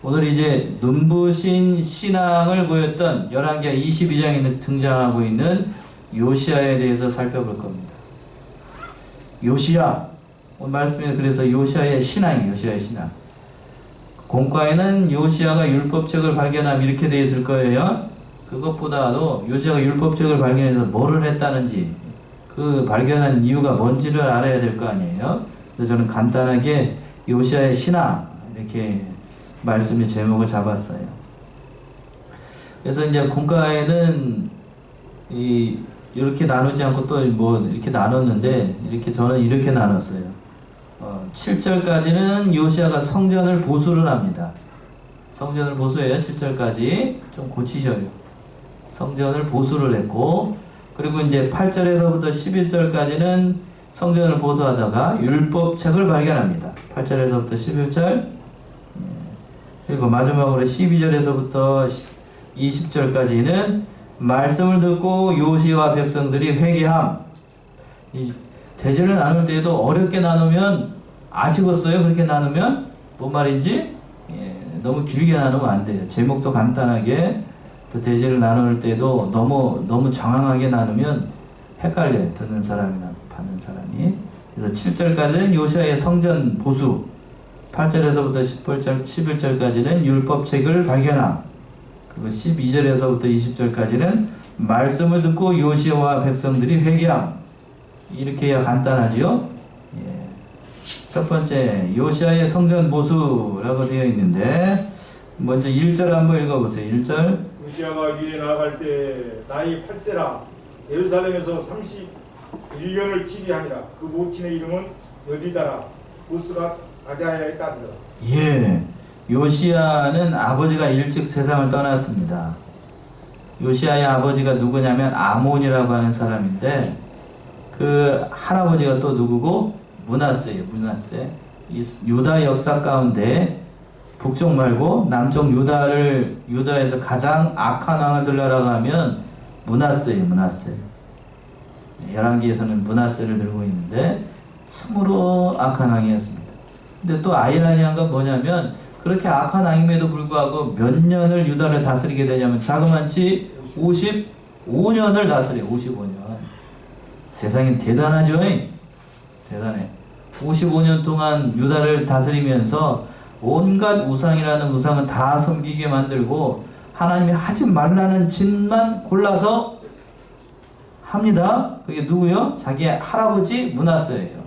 오늘 이제 눈부신 신앙을 보였던 열왕기하 22장에 등장하고 있는 요시야에 대해서 살펴볼 겁니다. 요시야, 오늘 말씀에 그래서 요시야의 신앙이에요. 요시야의 신앙. 공과에는 요시야가 율법책을 발견함 이렇게 되어 있을 거예요. 그것보다도 요시야가 율법책을 발견해서 뭐를 했다는지 그 발견한 이유가 뭔지를 알아야 될 거 아니에요. 그래서 저는 간단하게 요시야의 신앙 이렇게 말씀의 제목을 잡았어요. 그래서 이제 공과에는 이렇게 나누지 않고 또 뭐 이렇게 나눴는데 이렇게 저는 이렇게 나눴어요. 7절까지는 요시야가 성전을 보수를 합니다. 성전을 보수해요. 7절까지 좀 고치셔요. 성전을 보수를 했고, 그리고 이제 8절에서부터 11절까지는 성전을 보수하다가 율법책을 발견합니다. 8절에서부터 11절, 그리고 마지막으로 12절에서부터 20절까지는 말씀을 듣고 요시와 백성들이 회개함. 이 대제를 나눌 때에도 어렵게 나누면 아직었어요. 그렇게 나누면 뭔 말인지 너무 길게 나누면 안 돼요. 제목도 간단하게, 또 대제를 나눌 때도 너무 장황하게 나누면 헷갈려요. 듣는 사람이나 받는 사람이. 그래서 7절까지는 요시야의 성전 보수, 8절에서부터 11절까지는 율법책을 발견함, 그리고 12절에서부터 20절까지는 말씀을 듣고 요시야와 백성들이 회개함. 이렇게 해야 간단하지요. 첫 번째 요시야의 성전 보수라고 되어 있는데, 먼저 1절 한번 읽어보세요. 1절. 요시야가 유에 나아갈 때 나이 8세라 예루살렘에서 31년을 치리하니라. 그 모친의 이름은 여디다라. 보스가 아자야의 딸이라. 예, 요시야는 아버지가 일찍 세상을 떠났습니다. 요시야의 아버지가 누구냐면 아몬이라고 하는 사람인데, 그 할아버지가 또 누구고? 므낫세예요. 므낫세. 이 유다 역사 가운데 북쪽 말고 남쪽 유다에서 가장 악한 왕을 들라라고 하면 므낫세예요. 므낫세. 열왕기에서는 므낫세를 들고 있는데 참으로 악한 왕이었습니다. 근데 또 아이러니한 건 뭐냐면, 그렇게 악한 왕임에도 불구하고 몇 년을 유다를 다스리게 되냐면 자그마치 55년을 다스려요. 55년. 세상이 대단하죠? 대단해. 55년 동안 유다를 다스리면서 온갖 우상이라는 우상은 다 섬기게 만들고 하나님이 하지 말라는 짓만 골라서 합니다. 그게 누구요? 자기 할아버지 므낫세예요.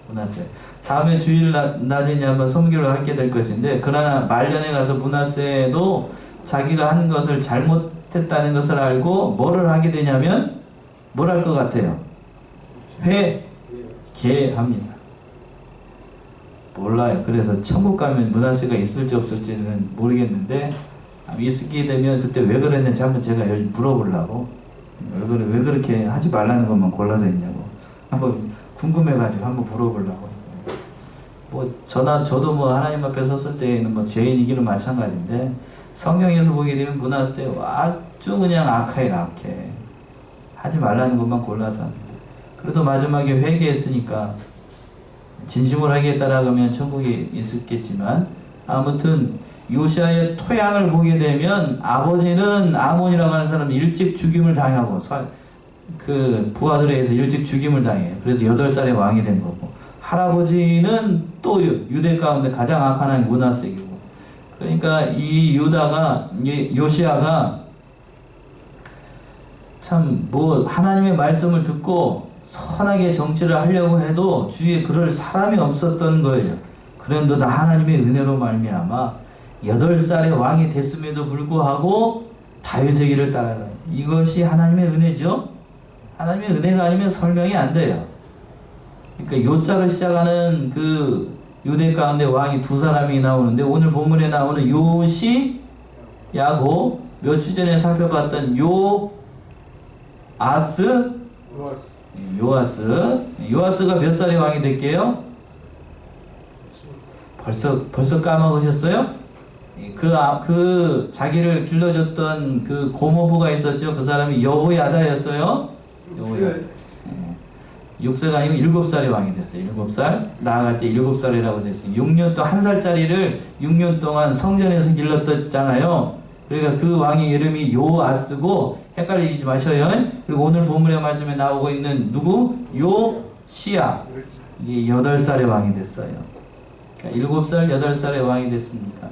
므낫세. 다음에 주일 낮에 한번 설교를 하게 될 것인데, 그러나 말년에 가서 므낫세도 자기가 한 것을 잘못했다는 것을 알고 뭐를 하게 되냐면 뭘 할 것 같아요? 회개합니다. 몰라요. 그래서 천국 가면 므낫세가 있을지 없을지는 모르겠는데, 있게 되면 그때 왜 그랬는지 한번 제가 물어보려고. 왜 그렇게 하지 말라는 것만 골라서 했냐고 한번 궁금해가지고 한번 물어보려고. 저도 뭐 하나님 앞에 섰을 때에는 뭐 죄인이기는 마찬가지인데, 성경에서 보게 되면 므낫세 아주 그냥 악해. 하지 말라는 것만 골라서 합니다. 그래도 마지막에 회개했으니까 진심으로 하겠다라고 하면 천국에 있었겠지만, 아무튼 요시야의 토양을 보게 되면 아버지는 아몬이라고 하는 사람이 일찍 죽임을 당하고 그 부하들에 의해서 일찍 죽임을 당해요. 그래서 8살에 왕이 된 거고, 할아버지는 또 유대 가운데 가장 악한 왕이 므낫세이고, 그러니까 이 요시야가 참 하나님의 말씀을 듣고 선하게 정치를 하려고 해도 주위에 그럴 사람이 없었던 거예요. 그런데도 하나님의 은혜로 말미암아 8살에 왕이 됐음에도 불구하고 다윗의 길을 따라가요. 이것이 하나님의 은혜죠. 하나님의 은혜가 아니면 설명이 안 돼요. 그러니까 요자로 시작하는 그 유대 가운데 왕이 2사람이 나오는데, 오늘 본문에 나오는 요시야고 몇 주 전에 살펴봤던 요아스가 몇 살에 왕이 됐게요? 벌써 까먹으셨어요? 그 자기를 길러줬던 그 고모부가 있었죠. 그 사람이 여호야다였어요. 6세가 아니고 7살에 왕이 됐어요. 7살. 나아갈 때 7살이라고 됐어요. 6년 또 1살짜리를 6년 동안 성전에서 길렀었잖아요. 그러니까 그 왕의 이름이 요아스고 헷갈리지 마셔요. 그리고 오늘 본문의 말씀에 나오고 있는 누구? 요시야. 이게 8살의 왕이 됐어요. 그러니까 7살, 8살의 왕이 됐습니다.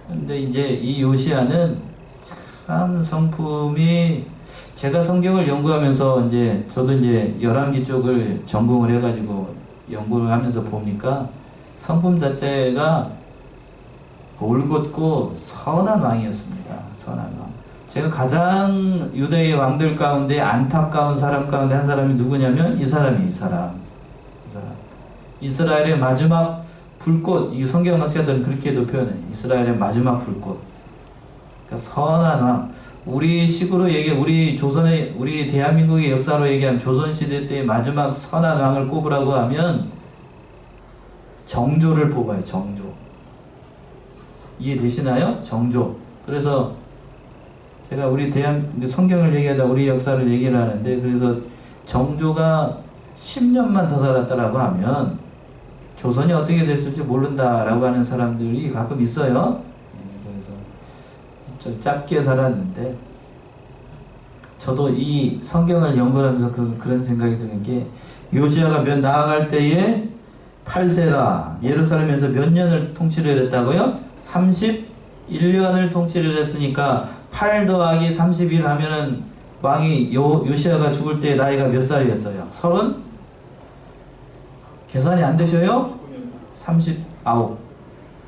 근데 이제 이 요시야는 참 성품이, 제가 성경을 연구하면서 저도 열왕기 쪽을 전공을 해가지고 연구를 하면서 보니까 성품 자체가 올곧고 선한 왕이었습니다. 선한 왕. 제가 가장 유대의 왕들 가운데 안타까운 사람 가운데 한 사람이 누구냐면 이 사람. 이스라엘의 마지막 불꽃. 이 성경학자들은 그렇게도 표현해요. 이스라엘의 마지막 불꽃. 그러니까 선한 왕. 우리 식으로 우리 조선의, 우리 대한민국의 역사로 얘기하면 조선시대 때의 마지막 선한 왕을 꼽으라고 하면 정조를 뽑아요. 정조. 이해되시나요? 정조. 그래서 제가 우리 성경을 얘기하다 우리 역사를 얘기를 하는데, 그래서 정조가 10년만 더 살았다라고 하면 조선이 어떻게 됐을지 모른다라고 하는 사람들이 가끔 있어요. 그래서 좀 짧게 살았는데, 저도 이 성경을 연구하면서 그런 생각이 드는 게, 요시야가 나아갈 때에 8세라 예루살렘에서 몇 년을 통치를 했다고요? 31년을 통치를 했으니까 8 더하기 31 하면은 왕이 요시야가 죽을 때 나이가 몇 살이었어요? 30? 계산이 안 되셔요? 39.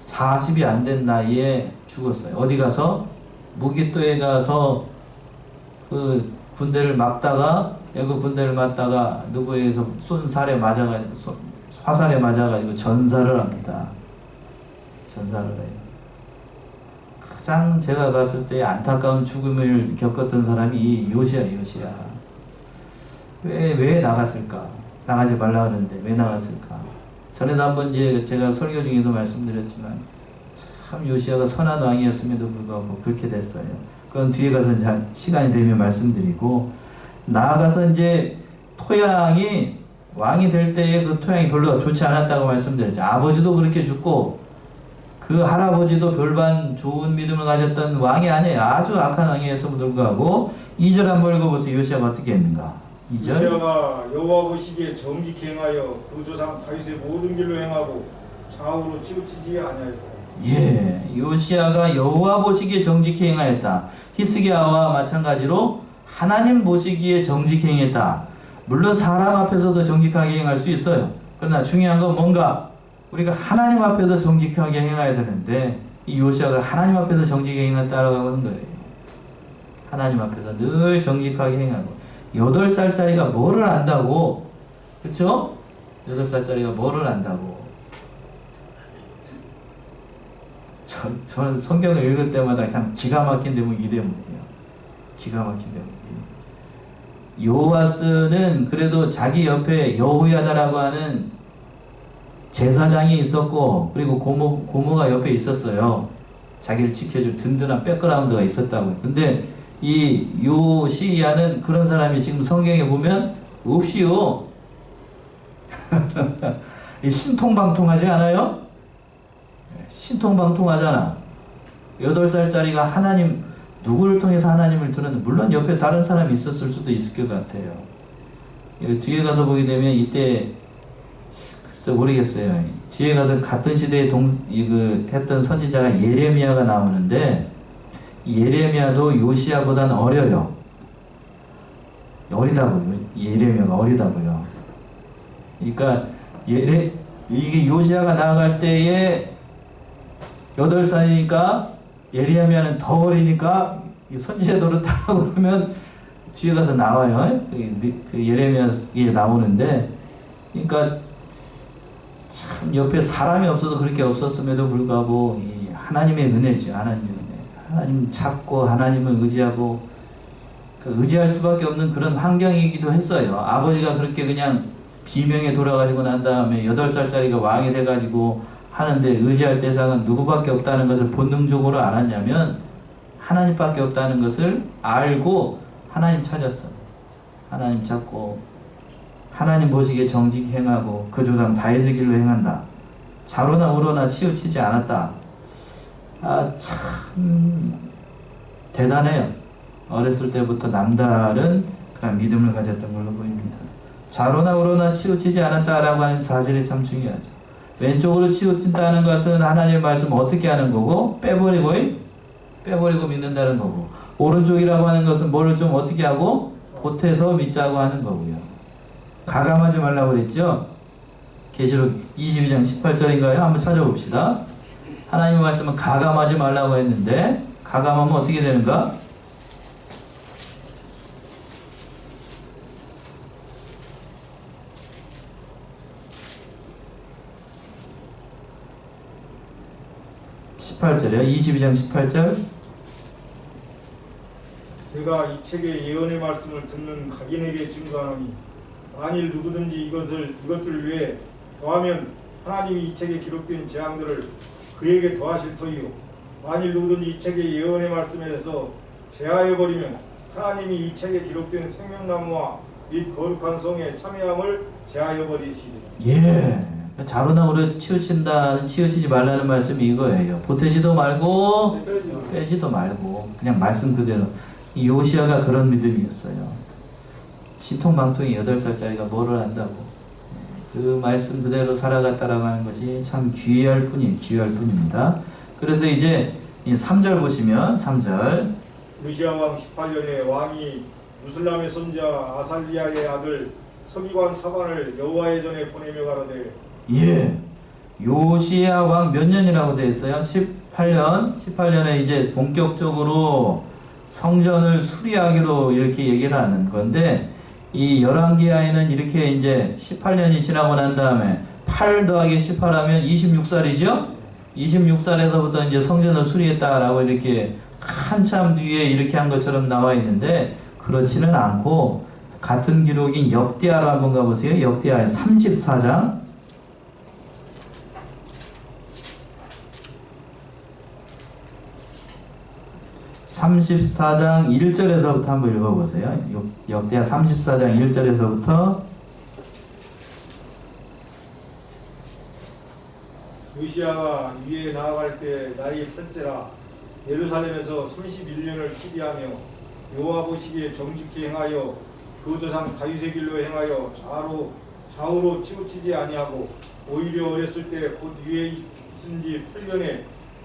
40이 안 된 나이에 죽었어요. 어디 가서? 무기토에 가서 그 군대를 막다가, 애국 군대를 막다가 누구에서 화살에 맞아가지고 전사를 합니다. 전사를 해요. 가장 제가 갔을 때 안타까운 죽음을 겪었던 사람이 이 요시야. 왜 나갔을까? 나가지 말라 하는데 왜 나갔을까? 전에도 한번 제가 설교 중에도 말씀드렸지만, 참 요시야가 선한 왕이었음에도 불구하고 그렇게 됐어요. 그건 뒤에 가서 시간이 되면 말씀드리고, 나아가서 토양이, 왕이 될 때에 그 토양이 별로 좋지 않았다고 말씀드렸죠. 아버지도 그렇게 죽고 그 할아버지도 별반 좋은 믿음을 가졌던 왕이 아니에요. 아주 악한 왕이었음에도 불구하고 2절 한번 읽어보세요. 요시야가 어떻게 했는가? 2절. 요시야가 여호와 보시기에 정직히 행하여 그 조상 다윗의 모든 길로 행하고 좌우로 치우치지 아니하였다. 예, 요시야가 여호와 보시기에 정직히 행하였다. 히스기야와 마찬가지로 하나님 보시기에 정직히 행했다. 물론 사람 앞에서도 정직하게 행할 수 있어요. 그러나 중요한 건 뭔가? 우리가 하나님 앞에서 정직하게 행해야 되는데, 이 요시야가 하나님 앞에서 정직하게 행했다라고 하는 거예요. 하나님 앞에서 늘 정직하게 행하고. 8살짜리가 뭐를 안다고? 그쵸? 8살짜리가 뭐를 안다고? 저는 성경을 읽을 때마다 참 기가 막힌 대목이 이 대목이에요. 기가 막힌 대목이. 요아스는 그래도 자기 옆에 여호야다라고 하는 제사장이 있었고, 그리고 고모가 옆에 있었어요. 자기를 지켜줄 든든한 백그라운드가 있었다고요. 근데 이 요시야는 그런 사람이 지금 성경에 보면 없이요. 신통방통하지 않아요? 신통방통하잖아. 8살짜리가 누구를 통해서 하나님을 들었는데, 물론 옆에 다른 사람이 있었을 수도 있을 것 같아요. 뒤에 가서 보게 되면 이때 글쎄 모르겠어요. 뒤에 가서 같은 시대에 했던 선지자가 예레미야가 나오는데, 예레미야도 요시야보다는 어려요. 어리다고요. 예레미야가 어리다고요. 그러니까 이게 요시야가 나아갈 때에 8살이니까 예레미야는 더 어리니까 이 선지자도를 따라고 그러면 뒤에 가서 나와요. 그 예레미야에 나오는데, 그러니까 참 옆에 사람이 없어도 그렇게 없었음에도 불구하고 이 하나님의 은혜죠. 하나님의 은혜. 하나님 찾고 하나님을 의지하고 의지할 수밖에 없는 그런 환경이기도 했어요. 아버지가 그렇게 그냥 비명에 돌아가시고 난 다음에 8살짜리가 왕이 돼가지고 하는데, 의지할 대상은 누구밖에 없다는 것을 본능적으로 알았냐면 하나님밖에 없다는 것을 알고 하나님 찾았어요. 하나님 찾고 하나님 보시기에 정직히 행하고 그 조상 다윗의 길로 행한다. 좌로나 우로나 치우치지 않았다. 참 대단해요. 어렸을 때부터 남다른 그런 믿음을 가졌던 걸로 보입니다. 좌로나 우로나 치우치지 않았다라고 하는 사실이 참 중요하죠. 왼쪽으로 치우친다는 것은 하나님의 말씀을 어떻게 하는 거고 빼버리고 믿는다는 거고, 오른쪽이라고 하는 것은 뭐를 좀 어떻게 하고 보태서 믿자고 하는 거고요. 가감하지 말라고 그랬죠. 계시록 22장 18절인가요? 한번 찾아봅시다. 하나님의 말씀은 가감하지 말라고 했는데 가감하면 어떻게 되는가? 18절이요. 22장 18절. 제가 이 책의 예언의 말씀을 듣는 각인에게 증거하노니 만일 누구든지 이것들을 위해 더하면 하나님이 이 책에 기록된 재앙들을 그에게 더하실 터이요 만일 누구든지 이 책의 예언의 말씀에서 제하여 버리면 하나님이 이 책에 기록된 생명나무와 및 거룩한 성에 참여함을 제하여 버리시리라. 예. 자로나 우로 치우치지 말라는 말씀이 이거예요. 보태지도 말고 빼지도 말고 그냥 말씀 그대로. 이 요시아가 그런 믿음이었어요. 신통방통이 8살짜리가 뭐를 안다고. 그 말씀 그대로 살아갔다라고 하는 것이 참 귀할 뿐입니다. 그래서 이제 3절 보시면 3절. 요시아 왕 18년에 왕이 무슬람의 손자 아살리아의 아들 서기관 사반을 여호와의 전에 보내며 가로되. 예. 요시야 왕 몇 년이라고 되어 있어요? 18년에 이제 본격적으로 성전을 수리하기로 이렇게 얘기를 하는 건데, 이 열왕기하에는 이렇게 이제 18년이 지나고 난 다음에 8 더하기 18 하면 26살이죠? 26살에서부터 이제 성전을 수리했다라고 이렇게 한참 뒤에 이렇게 한 것처럼 나와 있는데, 그렇지는 않고 같은 기록인 역대하로 한번 가보세요. 역대하 34장. 34장 1절에서부터 한번 읽어보세요. 역대하 34장 1절에서부터. 요시아가 위에 나아갈 때 나이 8세라 예루살렘에서 31년을 치리하며 여호와 보시기에 정직히 행하여 그 조상 다윗의 길로 행하여 좌우로 치우치지 아니하고 오히려 어렸을 때 곧 위에 있은지 8년에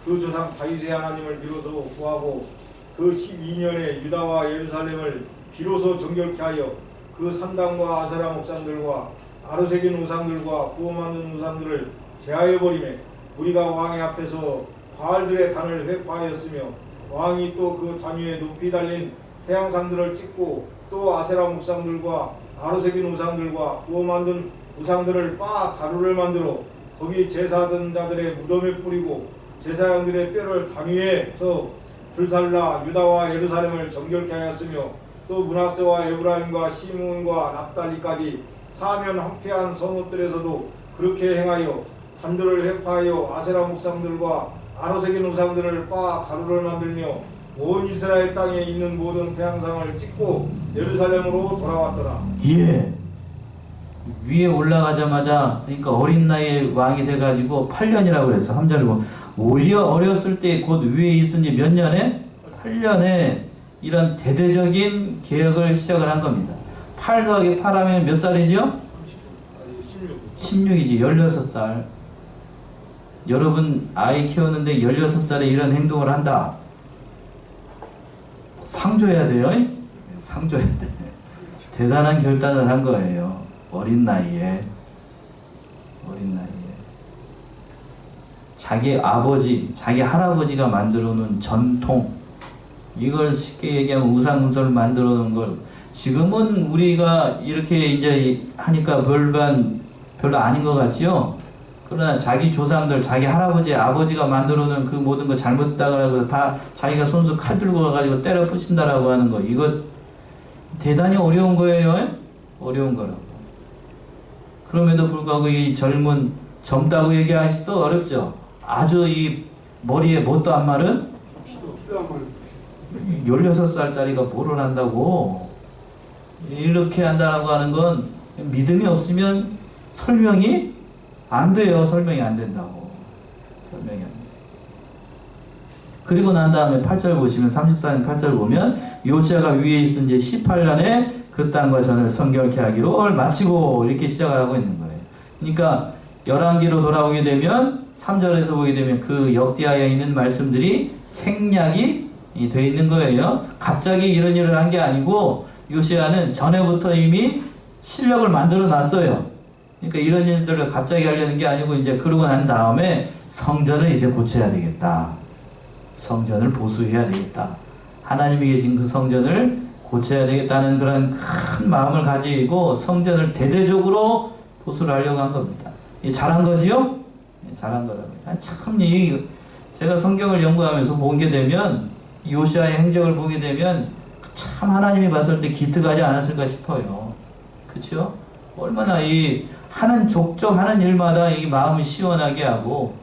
그 조상 다윗의 하나님을 비로소 구하고 그 12년에 유다와 예루살렘을 비로소 정결케 하여 그 산당과 아세라 목상들과 아로새긴 우상들과 부어 만든 우상들을 제하여 버리매 우리가 왕의 앞에서 바알들의 단을 회파하였으며 왕이 또 그 단 위에 높이 달린 태양상들을 찍고 또 아세라 목상들과 아로새긴 우상들과 부어 만든 우상들을 빻아 가루를 만들어 거기 제사하던 자들의 무덤에 뿌리고 제사장들의 뼈를 단 위에서 불살라 유다와 예루살렘을 정결케 하였으며 또 므낫세와 에브라임과 시므온과 납달리까지 사면 한패한 성읍들에서도 그렇게 행하여 단들을 회파하여 아세라 목상들과 아로새긴 우상들을 빻아 가루를 만들며 온 이스라엘 땅에 있는 모든 태양상을 찍고 예루살렘으로 돌아왔더라. 예. 위에 올라가자마자, 그러니까 어린 나이에 왕이 돼가지고 8년이라고 그랬어. 3절이고 오히려 어렸을 때 곧 위에 있으니 몇 년에? 8년에 이런 대대적인 개혁을 시작을 한 겁니다. 8 더하기 8 하면 몇 살이죠? 16이지. 16살. 여러분 아이 키우는데 16살에 이런 행동을 한다. 상 줘야 돼요. 상 줘야 돼. 대단한 결단을 한 거예요. 어린 나이에. 자기 아버지, 자기 할아버지가 만들어 놓은 전통, 이걸 쉽게 얘기하면 우상문서를 만들어 놓은 걸 지금은 우리가 이렇게 이제 하니까 별로 아닌 것 같지요? 그러나 자기 조상들, 자기 할아버지, 아버지가 만들어 놓은 그 모든 거 잘못했다고 다 자기가 손수 칼 들고 가가지고 때려 부신다라고 하는 거, 이거 대단히 어려운 거예요. 어려운 거라고. 그럼에도 불구하고 이 젊다고 얘기하기도 어렵죠. 아주 이 머리에 뭣도 안 마른 16살짜리가 뭐를 한다고 이렇게 한다고 하는 건 믿음이 없으면 설명이 안 돼요. 설명이 안 된다고. 설명이 안 돼요. 그리고 난 다음에 8절 보시면 34년 8절 보면 요시아가 위에 있은 이제 18년에 그 땅과 전을 성결케 하기로 마치고 이렇게 시작을 하고 있는 거예요. 그러니까 열왕기로 돌아오게 되면 3절에서 보게 되면 그 역대하에 있는 말씀들이 생략이 돼 있는 거예요. 갑자기 이런 일을 한 게 아니고 요시아는 전에부터 이미 실력을 만들어 놨어요. 그러니까 이런 일들을 갑자기 하려는 게 아니고 이제 그러고 난 다음에 성전을 이제 고쳐야 되겠다. 성전을 보수해야 되겠다. 하나님이 계신 그 성전을 고쳐야 되겠다는 그런 큰 마음을 가지고 성전을 대대적으로 보수를 하려고 한 겁니다. 잘한 거지요? 잘한 거라고요. 참, 제가 성경을 연구하면서 보게 되면, 요시아의 행적을 보게 되면, 참 하나님이 봤을 때 기특하지 않았을까 싶어요. 그쵸? 얼마나 하는 족족 하는 일마다 이 마음을 시원하게 하고,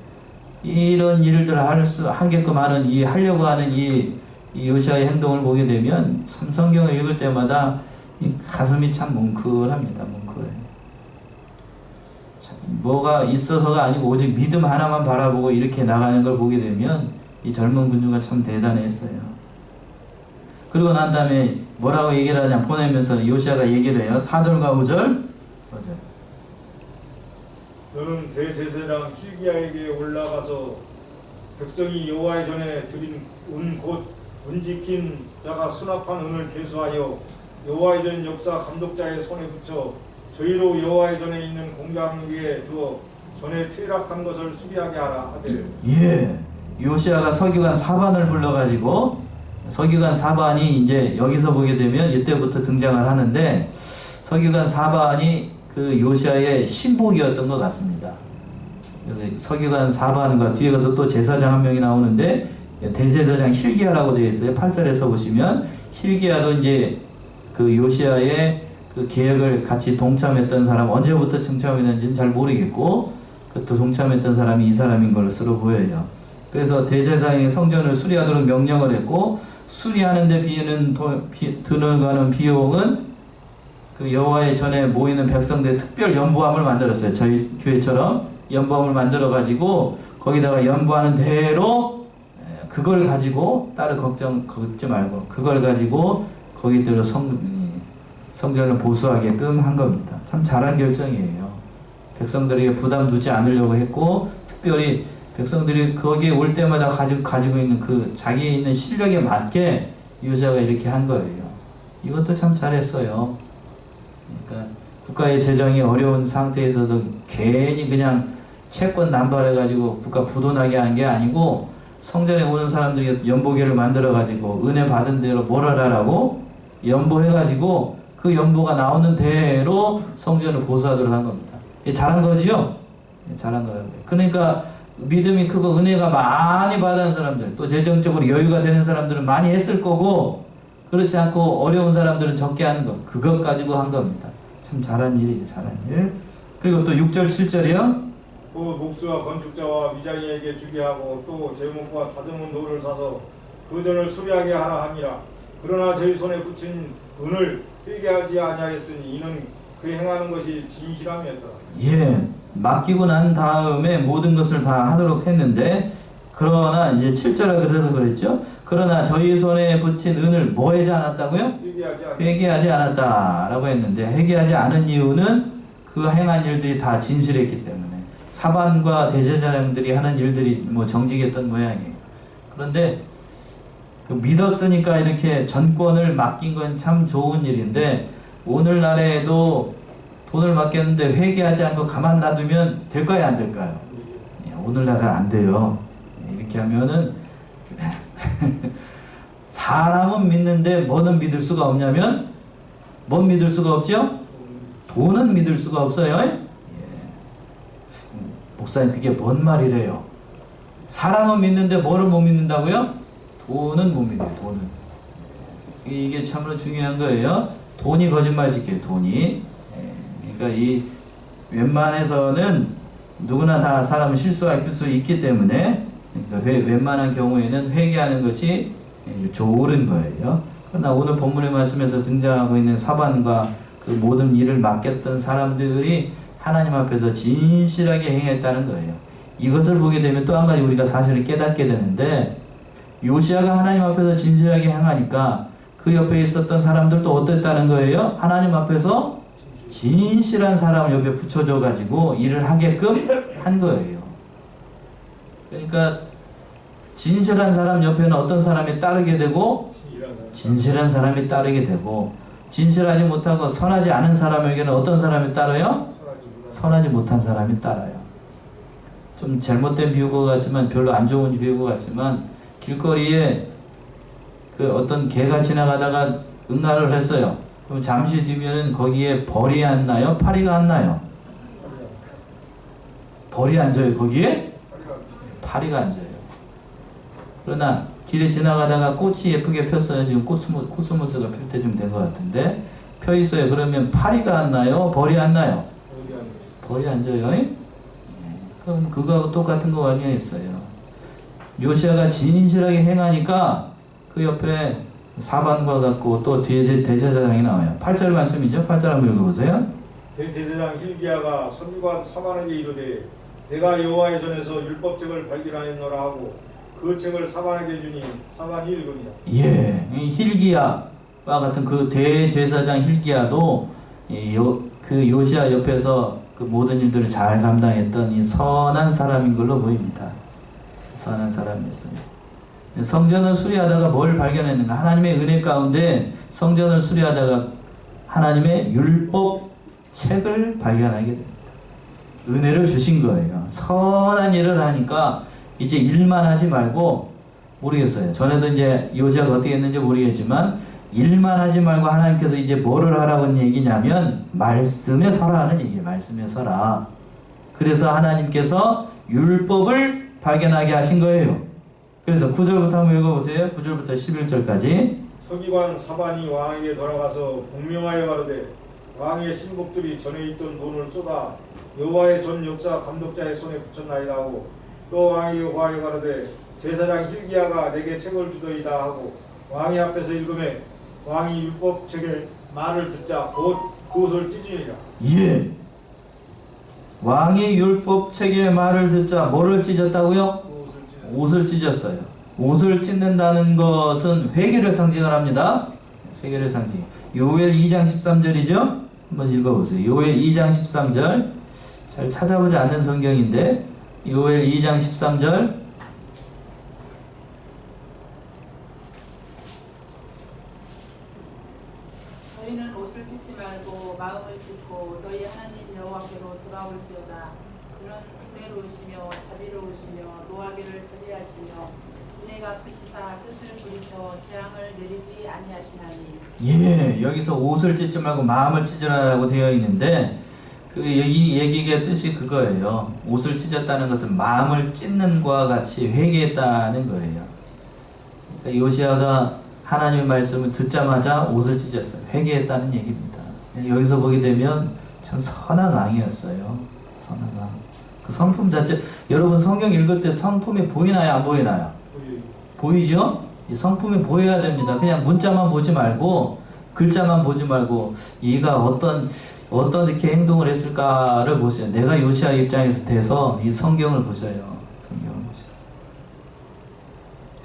이런 일들을 하게끔 하는 하려고 하는 이 요시아의 행동을 보게 되면, 참 성경을 읽을 때마다 이 가슴이 참 뭉클합니다. 뭉클해요. 뭐가 있어서가 아니고 오직 믿음 하나만 바라보고 이렇게 나가는 걸 보게 되면 이 젊은 군주가 참 대단했어요. 그리고 난 다음에 뭐라고 얘기를 하냐 보내면서 요시아가 얘기를 해요. 4절과 5절. 너는 대제사장 hil기야에게 올라가서 백성이 여호와의 전에 드린 곧 은지킨 자가 수납한 은을 계수하여 여호와의 전 역사 감독자의 손에 붙여 저희로 여호와의 전에 있는 공장 위에 두어 전에 퇴락한 것을 수리하게 하라 하되. 예. 요시아가 서기관 사반을 불러가지고 서기관 사반이 이제 여기서 보게 되면 이때부터 등장을 하는데 서기관 사반이 그 요시아의 신복이었던 것 같습니다. 그래서 서기관 사반과 뒤에 가서 또 제사장 한 명이 나오는데 대제사장 hil기야라고 되어 있어요. 8절에서 보시면 hil기야도 이제 그 요시아의 그 계획을 같이 동참했던 사람, 언제부터 동참했는지는 잘 모르겠고 그때 동참했던 사람이 이 사람인 것으로 보여요. 그래서 대제사장이 성전을 수리하도록 명령을 했고 수리하는데 드는 비용은 그 여호와의 전에 모이는 백성들 특별 연보함을 만들었어요. 저희 교회처럼 연보함을 만들어 가지고 거기다가 연보하는 대로 그걸 가지고 따로 걱정 말고 그걸 가지고 거기대로 성전을 보수하게끔 한 겁니다. 참 잘한 결정이에요. 백성들에게 부담 두지 않으려고 했고 특별히 백성들이 거기에 올 때마다 가지고 있는 그 자기에 있는 실력에 맞게 요시아가 이렇게 한 거예요. 이것도 참 잘했어요. 그러니까 국가의 재정이 어려운 상태에서도 괜히 그냥 채권 남발해가지고 국가 부도나게 한 게 아니고 성전에 오는 사람들이 연보계를 만들어가지고 은혜 받은 대로 뭘 하라고 연보해가지고 그 연보가 나오는 대로 성전을 보수하도록 한 겁니다. 잘한 거지요? 잘한 거라고요. 그러니까 믿음이 크고 은혜가 많이 받은 사람들, 또 재정적으로 여유가 되는 사람들은 많이 했을 거고 그렇지 않고 어려운 사람들은 적게 하는 것, 그것 가지고 한 겁니다. 참 잘한 일이에요. 잘한 일. 그리고 또 6절 7절이요. 그 목수와 건축자와 미장이에게 주게 하고 또 제목과 다듬은 돌을 사서 그 전을 수리하게 하라 하니라. 그러나 저희 손에 붙인 은을 회개하지 아니하였으니 이는 그 행하는 것이 진실함이었다. 예, 맡기고 난 다음에 모든 것을 다 하도록 했는데 그러나 이제 7절에 그래서 그랬죠. 그러나 저희 손에 붙인 은을 뭐 하지 않았다고요? 회개하지 않았다라고 했는데 회개하지 않은 이유는 그 행한 일들이 다 진실했기 때문에 사반과 대제사장들이 하는 일들이 뭐 정직했던 모양이에요. 그런데 그 믿었으니까 이렇게 전권을 맡긴 건 참 좋은 일인데 오늘날에도 돈을 맡겼는데 회개하지 않고 가만 놔두면 될까요? 안 될까요? 오늘날은 안 돼요. 이렇게 하면은 사람은 믿는데 뭐는 믿을 수가 없냐면 뭔 믿을 수가 없죠? 돈은 믿을 수가 없어요. 목사님 그게 뭔 말이래요? 사람은 믿는데 뭐를 못 믿는다고요? 돈은 못 믿어요. 돈은. 이게 참으로 중요한 거예요. 돈이 거짓말 시켜요. 돈이. 그러니까 이 웬만해서는 누구나 다 사람은 실수할 수 있기 때문에 그러니까 웬만한 경우에는 회개하는 것이 좋은 거예요. 그러나 오늘 본문의 말씀에서 등장하고 있는 사반과 그 모든 일을 맡겼던 사람들이 하나님 앞에서 진실하게 행했다는 거예요. 이것을 보게 되면 또 한 가지 우리가 사실을 깨닫게 되는데, 요시야가 하나님 앞에서 진실하게 행하니까 그 옆에 있었던 사람들도 어땠다는 거예요? 하나님 앞에서 진실한 사람 옆에 붙여줘 가지고 일을 하게끔 한 거예요. 그러니까 진실한 사람 옆에는 어떤 사람이 따르게 되고, 진실한 사람이 따르게 되고, 진실하지 못하고 선하지 않은 사람에게는 어떤 사람이 따라요? 선하지 못한 사람이 따라요. 좀 잘못된 비유가 같지만, 별로 안 좋은 비유가 같지만, 길거리에 그 어떤 개가 지나가다가 응가를 했어요. 그럼 잠시 뒤면은 거기에 벌이 안 나요? 파리가 안 나요? 벌이 앉아요 거기에? 파리가 앉아요. 그러나 길에 지나가다가 꽃이 예쁘게 폈어요. 지금 코스모스가 필 때쯤 된 것 같은데 펴 있어요. 그러면 파리가 안 나요? 벌이 안 나요? 벌이 앉아요. 그럼 그거하고 똑같은 거 아니겠어요? 요시야가 진실하게 행하니까 그 옆에 사반과 같고 또 뒤에 대제사장이 나와요. 8절 말씀이죠. 8절 한번 읽어보세요. 대제사장 hil기야가 서기관 사반에게 이르되 내가 여호와의 전에서 율법책을 발견하였노라 하고 그 책을 사반에게 주니 사반이 읽으니라. 예, 이 hil기야와 같은 그 대제사장 hil기야도 그 요시야 옆에서 그 모든 일들을 잘 감당했던 이 선한 사람인 걸로 보입니다. 선한 사람이었어요. 성전을 수리하다가 뭘 발견했는가? 하나님의 은혜 가운데 성전을 수리하다가 하나님의 율법 책을 발견하게 됩니다. 은혜를 주신 거예요. 선한 일을 하니까 이제 일만 하지 말고, 모르겠어요. 전에도 이제 요시야가 어떻게 했는지 모르겠지만, 일만 하지 말고 하나님께서 이제 뭐를 하라고 얘기냐면 말씀에 서라 하는 얘기예요. 말씀에 서라. 그래서 하나님께서 율법을 발견하게 하신 거예요. 그래서 9절부터 한번 읽어보세요. 9절부터 11절까지. 서기관 사반이 왕에게 돌아가서 공명하여 가로되 왕의 신복들이 전에 있던 돈을 쏟아 여호와의 전 역사 감독자의 손에 붙였나이다 하고 또 왕이 여호와에 가로되 제사장 hil기야가 내게 책을 주더이다 하고 왕이 앞에서 읽으매 왕이 율법책의 말을 듣자 곧 그것을 찢으니라. 예. 왕이 율법책의 말을 듣자 뭐를 찢었다고요? 옷을 찢었어요. 옷을 찢는다는 것은 회개를 상징을 합니다. 회개를 상징. 요엘 2장 13절이죠? 한번 읽어보세요. 요엘 2장 13절. 잘 찾아보지 않는 성경인데 요엘 2장 13절. 너희는 옷을 찢지 말고 마음을 찢고 너희 하나님 여호와께로 돌아올지어다. 그는 은혜로우시며 자비로우시며 노하기를 더디하시며 은혜가 크시사 뜻을 부리셔 재앙을 내리지 아니하시나니. 예, 여기서 옷을 찢지 말고 마음을 찢으라고 되어 있는데 그 여기 얘기의 뜻이 그거예요. 옷을 찢었다는 것은 마음을 찢는 것과 같이 회개했다는 거예요. 그러니까 요시야가 하나님의 말씀을 듣자마자 옷을 찢었어요. 회개했다는 얘기입니다. 여기서 보게 되면 참 선한 왕이었어요. 선한 왕. 그 성품 자체, 여러분 성경 읽을 때 성품이 보이나요? 안 보이나요? 보이죠? 이 성품이 보여야 됩니다. 그냥 문자만 보지 말고 글자만 보지 말고 얘가 어떤 이렇게 행동을 했을까를 보세요. 내가 요시야 입장에서 돼서 이 성경을 보셔요. 성경을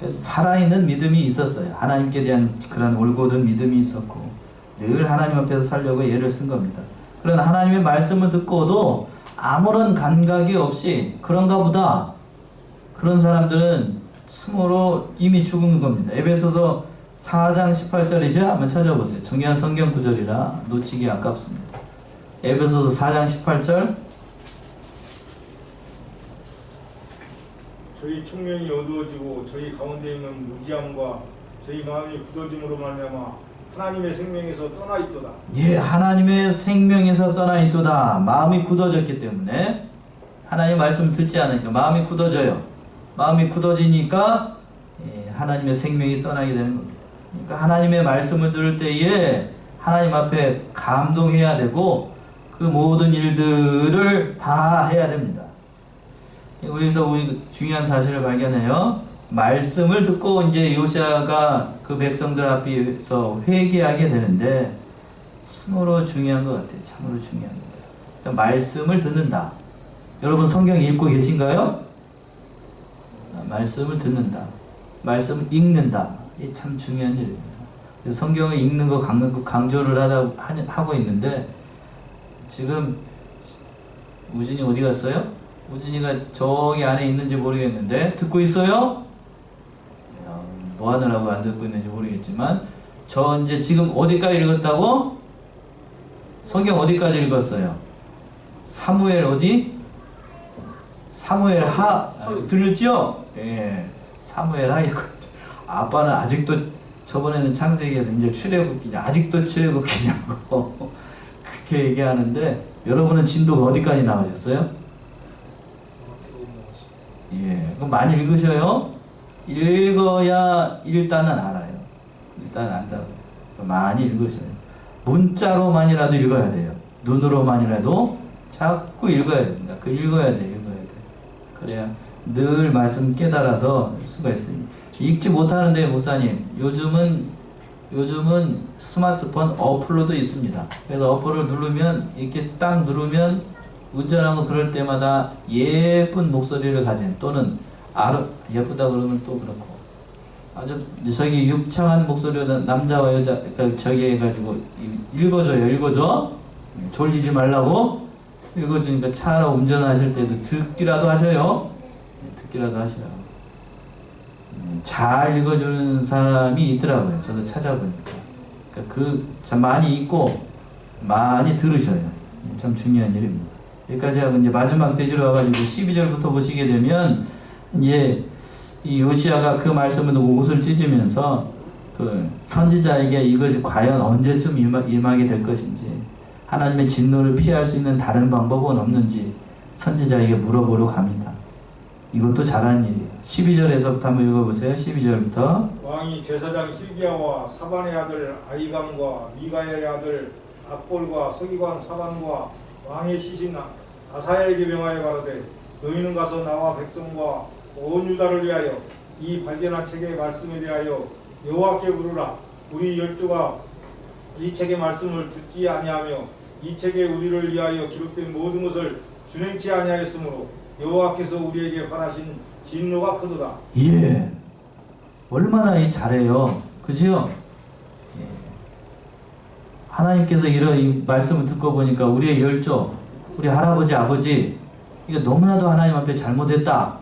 보셔요. 살아있는 믿음이 있었어요. 하나님께 대한 그런 올곧은 믿음이 있었고 늘 하나님 앞에서 살려고 애를 쓴 겁니다. 그러나 하나님의 말씀을 듣고도 아무런 감각이 없이 그런가 보다, 그런 사람들은 참으로 이미 죽은 겁니다. 에베소서 4장 18절이죠? 한번 찾아보세요. 중요한 성경 구절이라 놓치기 아깝습니다. 에베소서 4장 18절. 저희 총명이 어두워지고 저희 가운데 있는 무지함과 저희 마음이 굳어짐으로 말미암아 하나님의 생명에서 떠나 있도다. 예, 하나님의 생명에서 떠나 있도다. 마음이 굳어졌기 때문에 하나님의 말씀 듣지 않으니까 마음이 굳어져요. 마음이 굳어지니까 하나님의 생명이 떠나게 되는 겁니다. 그러니까 하나님의 말씀을 들을 때에 하나님 앞에 감동해야 되고 그 모든 일들을 다 해야 됩니다. 여기서 우리 중요한 사실을 발견해요. 말씀을 듣고 이제 요시야가 그 백성들 앞에서 회개하게 되는데 참으로 중요한 것 같아요. 참으로 중요한 거예요. 그러니까 말씀을 듣는다. 여러분 성경 읽고 계신가요? 말씀을 듣는다. 말씀을 읽는다. 이게 참 중요한 일입니다. 성경을 읽는 거 강조를 하고 있는데 지금 우진이 어디 갔어요? 우진이가 저기 안에 있는지 모르겠는데 듣고 있어요? 뭐 하느라고 안 듣고 있는지 모르겠지만 저 이제 지금 어디까지 읽었다고? 성경 어디까지 읽었어요? 사무엘 어디? 사무엘 하 들렸죠? 예, 사무엘 하 읽었. 아빠는 아직도 저번에는 창세기에서 이제 출애굽기냐 아직도 출애굽기냐고 그렇게 얘기하는데 여러분은 진도가 어디까지 나가셨어요? 예, 그럼 많이 읽으셔요. 읽어야 일단은 알아요. 일단 안다고. 많이 읽으셔요. 문자로만이라도 읽어야 돼요. 눈으로만이라도 자꾸 읽어야 됩니다. 그 읽어야 돼. 그래야 늘 말씀 깨달아서 수가 있습니다. 읽지 못하는데 목사님 요즘은 스마트폰 어플로도 있습니다. 그래서 어플을 누르면 이렇게 딱 누르면 운전하고 그럴 때마다 예쁜 목소리를 가진 또는 예쁘다 그러면 또 그렇고 아주 저기 유창한 목소리로 남자와 여자 저기 해가지고 읽어줘 졸리지 말라고 읽어주니까 차로 운전하실 때도 듣기라도 하셔요. 듣기라도 하시라고. 잘 읽어주는 사람이 있더라고요. 저도 찾아보니까. 그러니까 많이 읽고 많이 들으셔요. 참 중요한 일입니다. 여기까지 하고 이제 마지막 페이지로 와가지고 12절부터 보시게 되면 이 요시야가 그 말씀을 두고 옷을 찢으면서 그 선지자에게 이것이 과연 언제쯤 임하게 될 것인지 하나님의 진노를 피할 수 있는 다른 방법은 없는지 선지자에게 물어보러 갑니다. 이것도 잘하는 일이에요. 12절에서부터 한번 읽어보세요. 12절부터 왕이 제사장 hil기야와 사반의 아들 아히감과 미가야의 아들 악볼과 서기관 사반과 왕의 시신 아사야에게 명하여 가로되 너희는 가서 나와 백성과 온 유다를 위하여 이 발견한 책의 말씀에 대하여 여호와께 물으라. 우리 열두가 이 책의 말씀을 듣지 아니하며 이 책에 우리를 위하여 기록된 모든 것을 준행치 아니하였으므로 여호와께서 우리에게 환하신 진노가 크도다. 예, 얼마나 잘해요. 그죠? 예. 하나님께서 이런 이 말씀을 듣고 보니까 우리의 열조, 우리 할아버지, 아버지 이거 너무나도 하나님 앞에 잘못했다.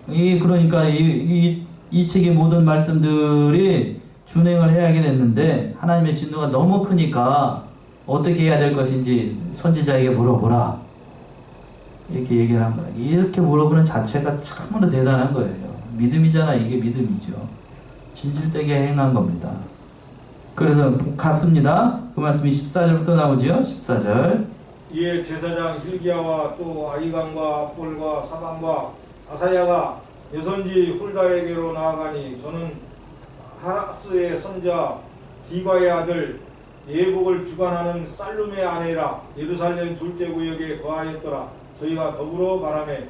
그러니까 이 책의 모든 말씀들이 준행을 해야게 됐는데 하나님의 진노가 너무 크니까 어떻게 해야 될 것인지 선지자에게 물어보라. 이렇게 얘기를 한 거예요. 이렇게 물어보는 자체가 참으로 대단한 거예요. 믿음이잖아. 이게 믿음이죠. 진실되게 행한 겁니다. 그래서 갔습니다. 그 말씀이 14절부터 나오죠. 14절. 이에 제사장 hil기야와 또 아히감과 악볼과 사반과 아사야가 여선지 훌다에게로 나아가니 저는 하락스의 선자 디바의 아들 예복을 주관하는 살룸의 아내라 예루살렘 둘째 구역에 거하였더라. 저희가 더불어 말하매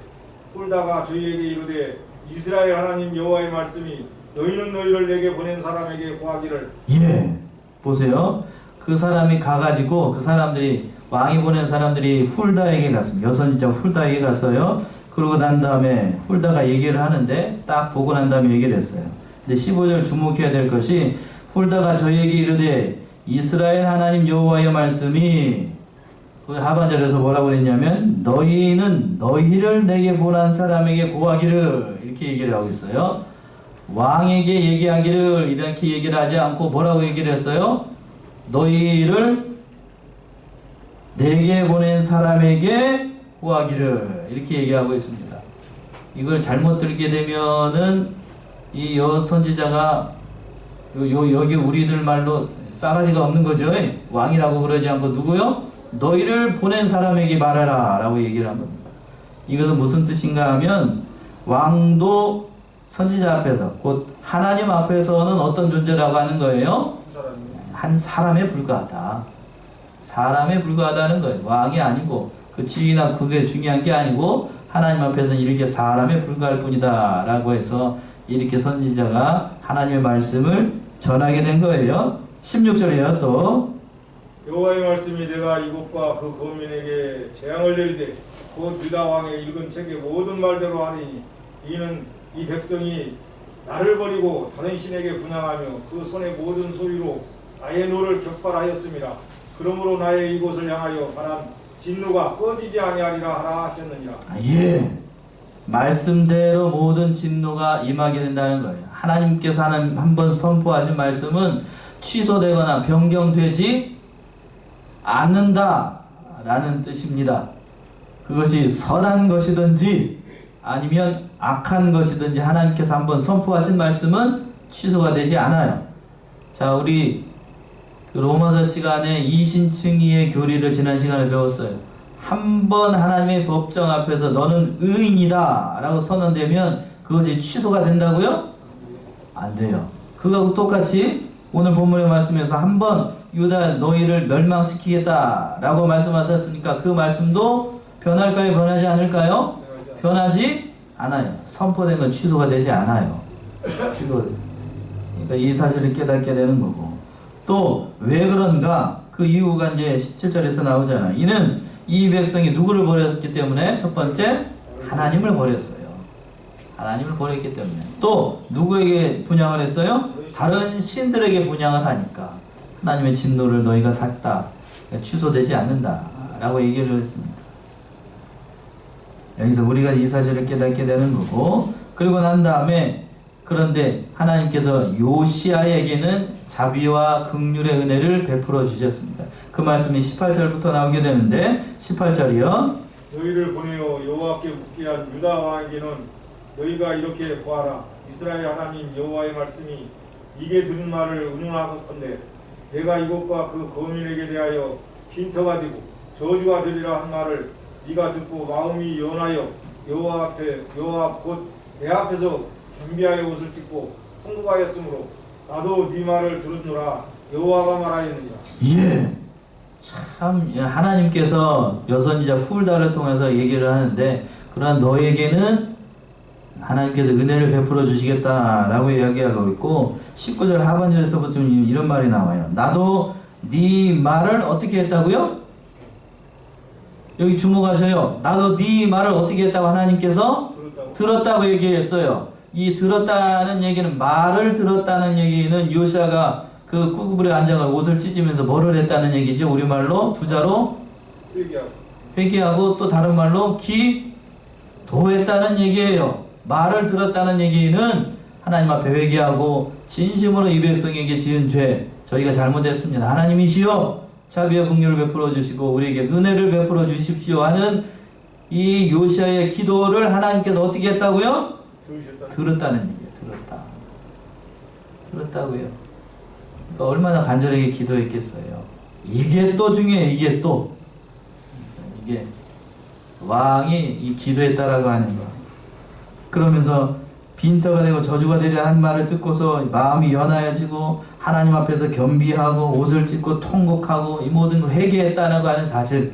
훌다가 저희에게 이르되 이스라엘 하나님 여호와의 말씀이 너희는 너희를 내게 보낸 사람에게 고하기를. 예, 보세요. 그 사람이 가가지고 그 사람들이 왕이 보낸 사람들이 훌다에게 갔습니다. 여선지자 훌다에게 갔어요. 그러고 난 다음에 훌다가 얘기를 하는데 딱 보고 난 다음에 얘기를 했어요. 근데 15절 주목해야 될 것이 훌다가 저희에게 이르되 이스라엘 하나님 여호와의 말씀이 그 하반절에서 뭐라고 그랬냐면 너희는 너희를 내게 보낸 사람에게 고하기를 이렇게 얘기를 하고 있어요. 왕에게 얘기하기를 이렇게 얘기를 하지 않고 뭐라고 얘기를 했어요? 너희를 내게 보낸 사람에게 고하기를 이렇게 얘기하고 있습니다. 이걸 잘못 들게 되면은 이 여선지자가 여기 우리들 말로 싸가지가 없는 거죠. 왕이라고 그러지 않고 누구요? 너희를 보낸 사람에게 말해라 라고 얘기를 한 겁니다. 이것은 무슨 뜻인가 하면 왕도 선지자 앞에서 곧 하나님 앞에서는 어떤 존재라고 하는 거예요? 한 사람에 불과하다. 사람에 불과하다는 거예요. 왕이 아니고 그 지위나 그게 중요한 게 아니고 하나님 앞에서는 이렇게 사람에 불과할 뿐이다 라고 해서 이렇게 선지자가 하나님의 말씀을 전하게 된 거예요. 16절이에요. 또 여호와의 말씀이 내가 이곳과 그 거민에게 재앙을 내리되 곧 유다 왕의 읽은 책의 모든 말대로 하리니 이는 이 백성이 나를 버리고 다른 신에게 분향하며 그 손의 모든 소유로 나의 노를 격발하였습니다. 그러므로 나의 이곳을 향하여 바람 진노가 꺼지지 아니하리라 하라 하셨느니라. 예, 말씀대로 모든 진노가 임하게 된다는 거예요. 하나님께서 한번 선포하신 말씀은 취소되거나 변경되지 않는다라는 뜻입니다. 그것이 선한 것이든지 아니면 악한 것이든지 하나님께서 한번 선포하신 말씀은 취소가 되지 않아요. 자, 우리 그 로마서 시간에 이신칭의의 교리를 지난 시간에 배웠어요. 한번 하나님의 법정 앞에서 너는 의인이다 라고 선언되면 그것이 취소가 된다고요? 안 돼요. 그거하고 똑같이 오늘 본문의 말씀에서 한번 유다 너희를 멸망시키겠다 라고 말씀하셨으니까 그 말씀도 변할까요? 변하지 않을까요? 변하지 않아요. 선포된 건 취소가 되지 않아요. 취소가 되죠. 그러니까 이 사실을 깨닫게 되는 거고, 또 왜 그런가 그 이유가 이제 17절에서 나오잖아요. 이는 이 백성이 누구를 버렸기 때문에? 첫 번째, 하나님을 버렸어요. 하나님을 버렸기 때문에. 또 누구에게 분향을 했어요? 다른 신들에게 분향을 하니까 하나님의 진노를 너희가 샀다, 취소되지 않는다 라고 얘기를 했습니다. 여기서 우리가 이 사실을 깨닫게 되는 거고, 그리고 난 다음에 그런데 하나님께서 요시아에게는 자비와 긍휼의 은혜를 베풀어 주셨습니다. 그 말씀이 18절부터 나오게 되는데 18절이요. 너희를 보내어 여호와께 묻게 한 유다 왕에게는 너희가 이렇게 보아라. 이스라엘 하나님 여호와의 말씀이 이게 들은 말을 의논하건대 내가 이곳과 그 거민에게 대하여 빈터가 되고 저주가 되리라 한 말을 네가 듣고 마음이 연하여 여호와 곧 내 앞에서 겸비하여 옷을 찢고 통곡하였으므로 나도 네 말을 들었노라. 여호와가 말하였느니라. 예, 참 하나님께서 여선지자 훌다를 통해서 얘기를 하는데, 그러나 너에게는 하나님께서 은혜를 베풀어 주시겠다라고 이야기하고 있고, 19절 하반절에서부터 이런 말이 나와요. 나도 네 말을 어떻게 했다고요? 여기 주목하세요. 나도 네 말을 어떻게 했다고 하나님께서 들었다고 얘기했어요. 이 들었다는 얘기는, 말을 들었다는 얘기는 요시아가 그 꾸구불에 앉아가 옷을 찢으면서 뭐를 했다는 얘기죠. 우리말로 부자로 회개하고 또 다른 말로 기도했다는 얘기예요. 말을 들었다는 얘기는 하나님 앞에 회개하고 진심으로 이 백성에게 지은 죄, 저희가 잘못했습니다. 하나님이시여 자비와 긍휼을 베풀어 주시고 우리에게 은혜를 베풀어 주십시오 하는 이 요시아의 기도를 하나님께서 어떻게 했다고요? 들었다는 얘기예요. 들었다고요. 그러니까 얼마나 간절하게 기도했겠어요. 이게 또 중요해요. 이게 왕이 이 기도했다라고 하는 거. 그러면서 빈터가 되고 저주가 되리라 한 말을 듣고서 마음이 연하여지고 하나님 앞에서 겸비하고 옷을 찢고 통곡하고 이 모든 거 회개했다라고 하는 사실,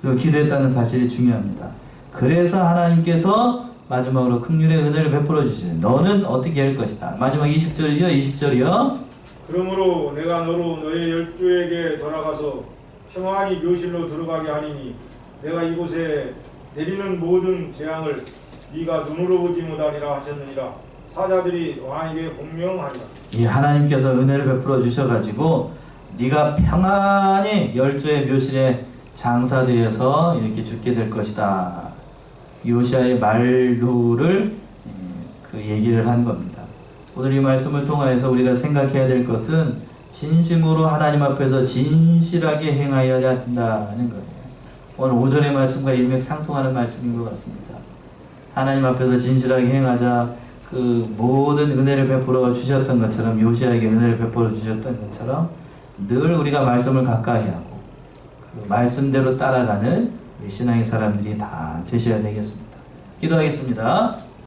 그리고 기도했다는 사실이 중요합니다. 그래서 하나님께서 마지막으로 긍휼의 은혜를 베풀어 주시죠. 너는 어떻게 할 것이다. 마지막 20절이요. 그러므로 내가 너로 너의 열조에게 돌아가서 평안히 묘실로 들어가게 하리니 내가 이곳에 내리는 모든 재앙을 네가 눈으로 보지 못하리라 하셨느니라. 사자들이 왕에게 공명하리라. 이 하나님께서 은혜를 베풀어 주셔가지고 네가 평안히 열조의 묘실에 장사되어서 이렇게 죽게 될 것이다. 요시아의 말로를 그 얘기를 한 겁니다. 오늘 이 말씀을 통하여서 우리가 생각해야 될 것은 진심으로 하나님 앞에서 진실하게 행하여야 된다는 거예요. 오늘 오전의 말씀과 일맥상통하는 말씀인 것 같습니다. 하나님 앞에서 진실하게 행하자. 그 모든 은혜를 베풀어 주셨던 것처럼, 요시아에게 은혜를 베풀어 주셨던 것처럼 늘 우리가 말씀을 가까이 하고 그 말씀대로 따라가는 우리 신앙의 사람들이 다 되셔야 되겠습니다. 기도하겠습니다.